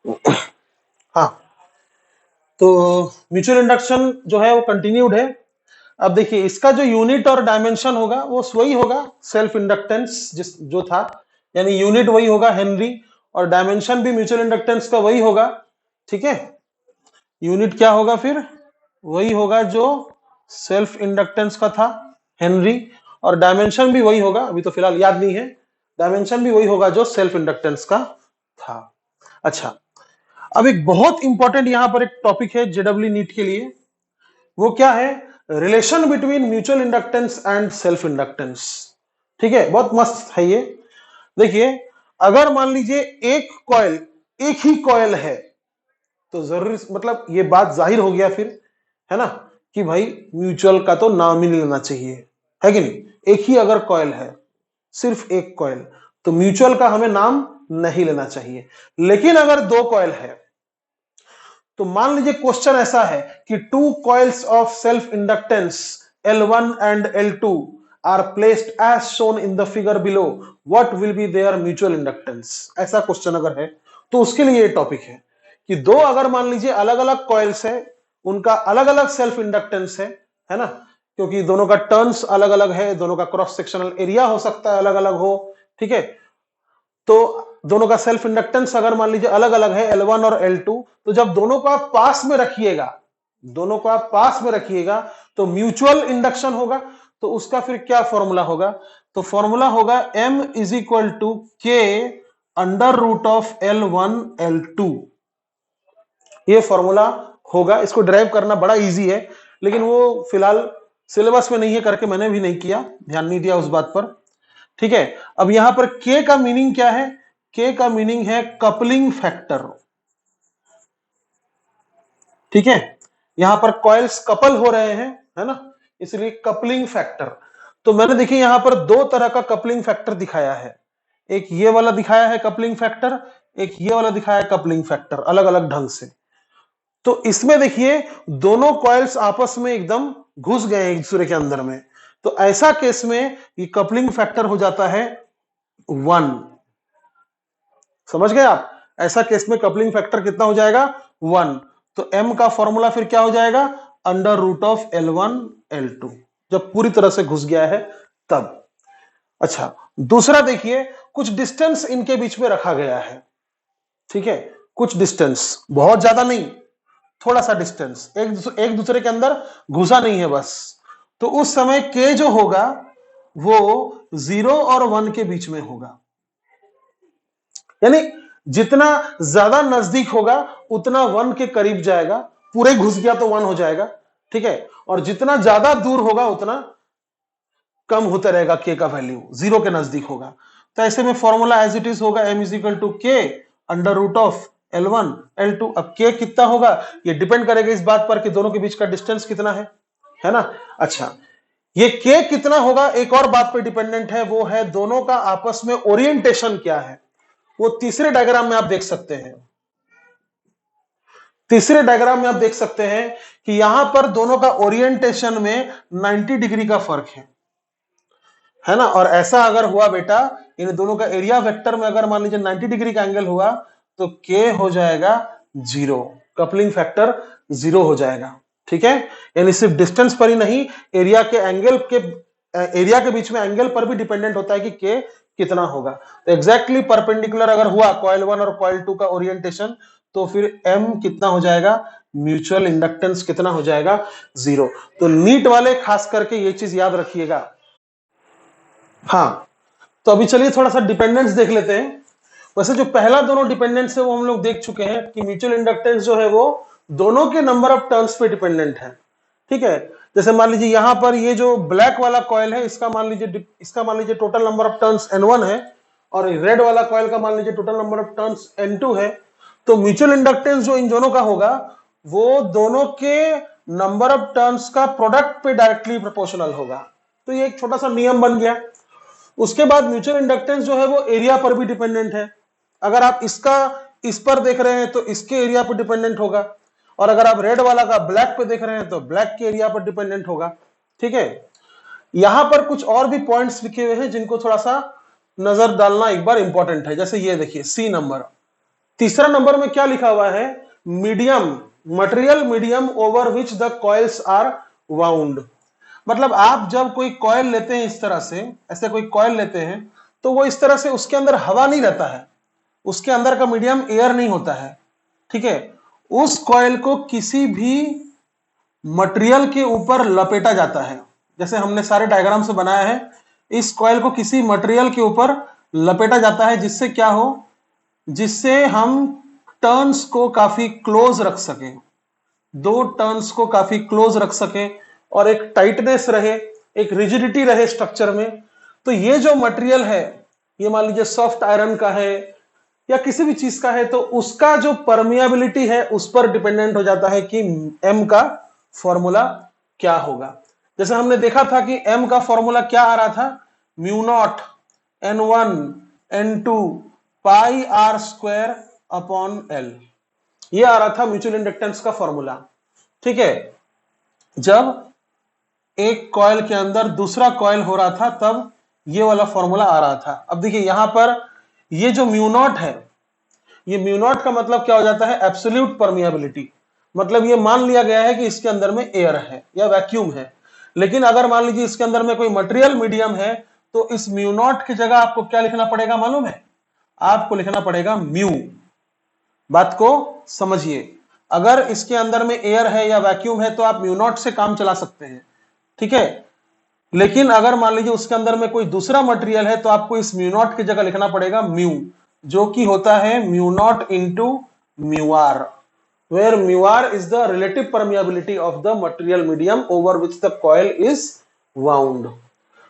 हाँ, तो mutual induction जो है वो कंटिन्यूड है। अब देखिए इसका जो यूनिट और डायमेंशन होगा वो वही होगा सेल्फ इंडक्टेंस जिस जो था, यानी यूनिट वही होगा हेनरी, और डायमेंशन भी म्यूचुअल इंडक्टेंस का वही होगा। ठीक है, यूनिट क्या होगा फिर, वही होगा जो सेल्फ इंडक्टेंस का था हेनरी, और डायमेंशन भी वही होगा, अभी तो फिलहाल याद नहीं है, डायमेंशन भी वही होगा जो सेल्फ इंडक्टेंस का था। अच्छा, अब एक बहुत इंपॉर्टेंट यहां पर एक टॉपिक है जेडब्ल्यू नीट के लिए, वो क्या है, relation between mutual inductance and self inductance. ठीक है, बहुत मस्त है ये। देखिए, अगर मान लीजिए एक कॉइल, एक ही कॉइल है, तो जरूरी मतलब ये बात जाहिर हो गया फिर, है ना, कि भाई म्यूचुअल का तो नाम ही नहीं लेना चाहिए, है कि नहीं। एक ही अगर कॉइल है, सिर्फ एक कॉइल, तो म्यूचुअल का हमें नाम नहीं लेना चाहिए। लेकिन अगर दो कॉइल है, तो मान लीजिए क्वेश्चन ऐसा है कि two coils of self inductance L1 and L2 are placed as shown in the figure below, what will be there mutual inductance. ऐसा क्वेश्चन अगर है तो उसके लिए ये टॉपिक है कि दो अगर मान लीजिए अलग अलग कॉइल्स है, उनका अलग अलग सेल्फ इंडक्टेंस है ना, क्योंकि दोनों का टर्न्स अलग अलग है, दोनों का क्रॉस सेक्शनल एरिया हो सकता है अलग अलग हो। ठीक है, तो दोनों का सेल्फ इंडक्टेंस अगर मान लीजिए अलग अलग है L1 और L2, तो जब दोनों को आप पास में रखिएगा, दोनों को आप पास में रखिएगा तो म्यूचुअल इंडक्शन होगा। तो उसका फिर क्या फॉर्मूला होगा, तो फॉर्मूला होगा M is equal to K under root of L1 L2। ये फॉर्मूला होगा, इसको ड्राइव करना बड़ा इजी है, लेकिन वो फिलहाल सिलेबस में नहीं है, करके मैंने भी नहीं किया, ध्यान नहीं दिया उस बात पर। ठीक है, अब यहां पर के का मीनिंग क्या है, के का मीनिंग है कपलिंग फैक्टर। ठीक है, यहां पर कॉइल्स कपल हो रहे हैं, है ना, इसलिए कपलिंग फैक्टर। तो मैंने देखिए यहां पर दो तरह का कपलिंग फैक्टर दिखाया है, एक ये वाला दिखाया है कपलिंग फैक्टर, एक ये वाला दिखाया है कपलिंग फैक्टर, अलग अलग ढंग से। तो इसमें देखिए दोनों कॉइल्स आपस में एकदम घुस गए एक दूसरे के अंदर में, तो ऐसा केस में ये कपलिंग फैक्टर हो जाता है 1। समझ गए आप, ऐसा केस में कपलिंग फैक्टर कितना हो जाएगा 1। तो m का फॉर्मूला फिर क्या हो जाएगा, under root of L1 L2, जब पूरी तरह से घुस गया है तब। अच्छा, दूसरा देखिए, कुछ डिस्टेंस इनके बीच में रखा गया है। ठीक है, कुछ डिस्टेंस, बहुत ज्यादा नहीं, थोड़ा सा डिस्टेंस, एक दूसरे के अंदर घुसा नहीं है बस। तो उस समय k जो होगा वो 0 और 1 के बीच में होगा, यानी जितना ज्यादा नजदीक होगा उतना 1 के करीब जाएगा, पूरे घुस गया तो 1 हो जाएगा। ठीक है, और जितना ज्यादा दूर होगा उतना कम होता रहेगा, के का वैल्यू 0 के नजदीक होगा। तो ऐसे में फॉर्मूला एज इट इज होगा m is equal to K under root of L1 L2। अब के कितना होगा ये डिपेंड करेगा इस बात पर कि दोनों के बीच का डिस्टेंस कितना है ना। अच्छा, ये के कितना होगा एक और बात पर डिपेंडेंट है, वो है दोनों का आपस में ओरिएंटेशन क्या है। वो तीसरे डायग्राम में आप देख सकते हैं, तीसरे डायग्राम में आप देख सकते हैं कि यहां पर दोनों का ओरिएंटेशन में 90 डिग्री का फर्क है ना। और ऐसा अगर हुआ बेटा, इन दोनों का एरिया वेक्टर में अगर मान लीजिए 90 डिग्री का एंगल हुआ तो के हो जाएगा 0, कपलिंग फैक्टर 0 हो जाएगा। ठीक है, यानी सिर्फ डिस्टेंस पर ही नहीं, एरिया के बीच में एंगल पर भी डिपेंडेंट होता है कि के कितना होगा। तो एग्जैक्टली परपेंडिकुलर अगर हुआ कॉइल 1 और कॉइल 2 का ओरिएंटेशन, तो फिर m कितना हो जाएगा, म्यूचुअल इंडक्टेंस कितना हो जाएगा 0। तो नीट वाले खास करके ये चीज याद रखिएगा। हाँ, तो अभी चलिए थोड़ा सा डिपेंडेंस देख लेते हैं। वैसे जो पहला दोनों डिपेंडेंस है वो हम लोग देख चुके हैं कि म्यूचुअल इंडक्टेंस जो है वो दोनों के नंबर ऑफ टर्न्स पे डिपेंडेंट है। ठीक है, जैसे मान लीजिए यहां पर ये जो ब्लैक वाला कॉइल है इसका मान लीजिए total number of turns N1 है, और रेड वाला कॉइल का मान लीजिए total number of turns N2 है। तो म्यूचुअल इंडक्टेंस जो इन दोनों का होगा वो दोनों के नंबर ऑफ टर्न्स का प्रोडक्ट पे डायरेक्टली प्रोपोर्शनल होगा। तो ये एक छोटा सा नियम बन गया। उसके बाद म्यूचुअल इंडक्टेंस जो है वो एरिया पर भी डिपेंडेंट है। अगर आप इसका इस पर देख रहे हैं तो इसके एरिया पर डिपेंडेंट होगा, और अगर आप रेड वाला का ब्लैक पे देख रहे हैं तो ब्लैक के एरिया पर डिपेंडेंट होगा। ठीक है, यहां पर कुछ और भी पॉइंट्स लिखे हुए हैं जिनको थोड़ा सा नजर डालना एक बार इंपॉर्टेंट है। जैसे ये देखिए सी नंबर, तीसरा नंबर में क्या लिखा हुआ है, medium, material medium over which the coils are wound. मतलब आप जब कोई कॉइल लेते हैं इस तरह से, ऐसे कोई कॉइल लेते हैं तो वो इस तरह से उसके अंदर हवा नहीं रहता है, उसके अंदर का मीडियम एयर नहीं होता है, ठीक है। उस कॉइल को किसी भी मटेरियल के ऊपर लपेटा जाता है, जैसे हमने सारे डायग्राम से बनाया है, इस कॉइल को किसी मटेरियल के ऊपर लपेटा जाता है, जिससे क्या हो, जिससे हम टर्न्स को काफी क्लोज रख सकें, दो टर्न्स को काफी क्लोज रख सकें और एक टाइटनेस रहे, एक रिजिडिटी रहे स्ट्रक्चर में। तो ये जो मटेरियल है, ये मान लीजिए सॉफ्ट आयरन का है या किसी भी चीज का है, तो उसका जो परमिएबिलिटी है उस पर डिपेंडेंट हो जाता है कि एम का फॉर्मूला क्या होगा। जैसे हमने देखा था कि एम का फॉर्मूला क्या आ रहा था, mu naught N1 N2 pi r square upon L, ये आ रहा था म्यूचुअल इंडक्टेंस का फॉर्मूला, ठीक है। जब एक कॉइल के अंदर दूसरा कॉइल हो रहा था तब ये वाला फॉर्मूला आ रहा था। अब देखिए यहां पर ये जो म्यू नॉट है, ये म्यू नॉट का मतलब क्या हो जाता है, एब्सोल्यूट परमिएबिलिटी। मतलब ये मान लिया गया है कि इसके अंदर में एयर है या वैक्यूम है, लेकिन अगर मान लीजिए इसके अंदर में कोई मटेरियल मीडियम है तो इस म्यू नॉट की जगह आपको क्या लिखना पड़ेगा मालूम है, आपको लिखना पड़ेगा म्यू। बात को समझिए, अगर इसके अंदर में एयर है या वैक्यूम है तो आप म्यू नॉट से काम चला सकते हैं, ठीक है। लेकिन अगर मान लीजिए उसके अंदर में कोई दूसरा मटेरियल है तो आपको इस म्यू नॉट की जगह लिखना पड़ेगा म्यू, जो कि होता है mu naught into mu r, where mu r is the relative permeability of the material medium over which the coil is wound.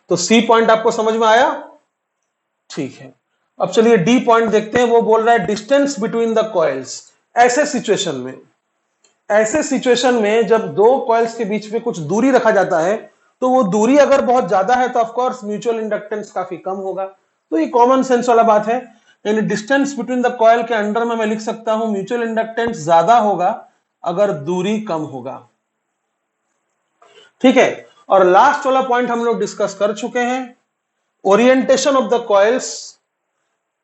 तो सी पॉइंट आपको समझ में आया, ठीक है। अब चलिए डी पॉइंट देखते हैं, वो बोल रहा है डिस्टेंस बिटवीन द कॉइल्स। ऐसे सिचुएशन में जब दो कॉइल्स के बीच में कुछ दूरी रखा जाता है तो वो दूरी अगर बहुत ज्यादा है तो ऑफ कोर्स म्यूचुअल इंडक्टेंस काफी कम होगा। तो ये कॉमन सेंस वाला बात है, यानी डिस्टेंस बिटवीन द कॉइल के अंडर में मैं लिख सकता हूं म्यूचुअल इंडक्टेंस ज्यादा होगा अगर दूरी कम होगा, ठीक है। और लास्ट वाला पॉइंट हम लोग डिस्कस कर चुके हैं, orientation of the coils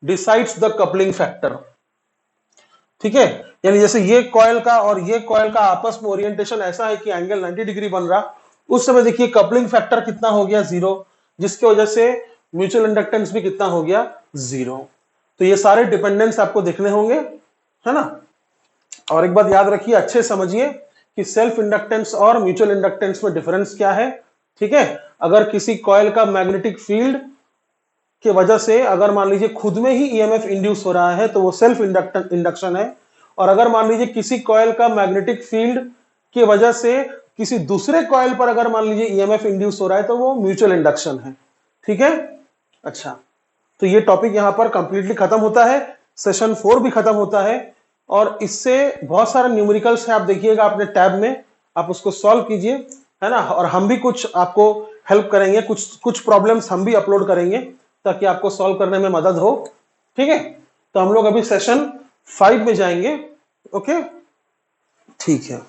decides the coupling factor, ठीक है। यानी जैसे ये कॉइल का और ये कॉइल का आपस में ओरिएंटेशन ऐसा है कि एंगल 90 डिग्री बन रहा, उस समय देखिए कपलिंग फैक्टर कितना हो गया, 0, जिसकी वजह से म्यूचुअल इंडक्टेंस भी कितना हो गया, 0। तो ये सारे डिपेंडेंस आपको देखने होंगे, है ना। और एक बात याद रखिए, अच्छे समझिए कि सेल्फ इंडक्टेंस और म्यूचुअल इंडक्टेंस में डिफरेंस क्या है, ठीक है। अगर किसी कॉइल का मैग्नेटिक फील्ड की वजह से अगर मान लीजिए खुद में ही ईएमएफ इंड्यूस हो रहा है तो वो सेल्फ इंडक्शन है, और अगर मान लीजिए किसी कॉइल का मैग्नेटिक फील्ड की वजह से किसी दूसरे कॉइल पर अगर मान लीजिए ईएमएफ इंड्यूस हो रहा है तो वो म्यूचुअल इंडक्शन है, ठीक है। अच्छा, तो ये टॉपिक यहां पर कंप्लीटली खत्म होता है, सेशन 4 भी खत्म होता है, और इससे बहुत सारे न्यूमेरिकल्स है, आप देखिएगा अपने टैब में, आप उसको सॉल्व कीजिए, है ना। और हम भी कुछ आपको हेल्प करेंगे, कुछ प्रॉब्लम्स हम भी अपलोड करेंगे ताकि आपको सॉल्व करने में मदद हो, ठीक है। तो हम लोग अभी सेशन 5 में जाएंगे, ओके, ठीक है।